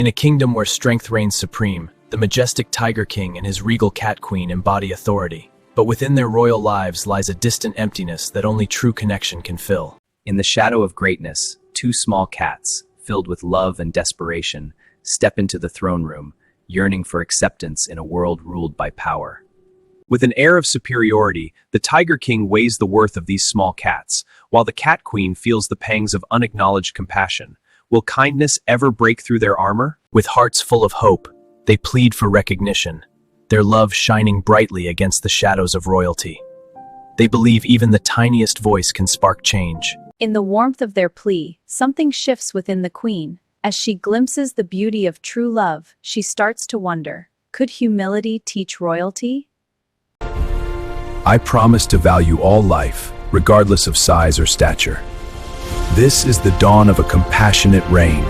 In a kingdom where strength reigns supreme, the majestic Tiger King and his regal Cat Queen embody authority. But within their royal lives lies a distant emptiness that only true connection can fill. In the shadow of greatness, two small cats, filled with love and desperation, step into the throne room, yearning for acceptance in a world ruled by power. With an air of superiority, the Tiger King weighs the worth of these small cats, while the Cat Queen feels the pangs of unacknowledged compassion. Will kindness ever break through their armor? With hearts full of hope, they plead for recognition, their love shining brightly against the shadows of royalty. They believe even the tiniest voice can spark change. In the warmth of their plea, something shifts within the queen. As she glimpses the beauty of true love, she starts to wonder, could humility teach royalty? I promise to value all life, regardless of size or stature. This is the dawn of a compassionate reign.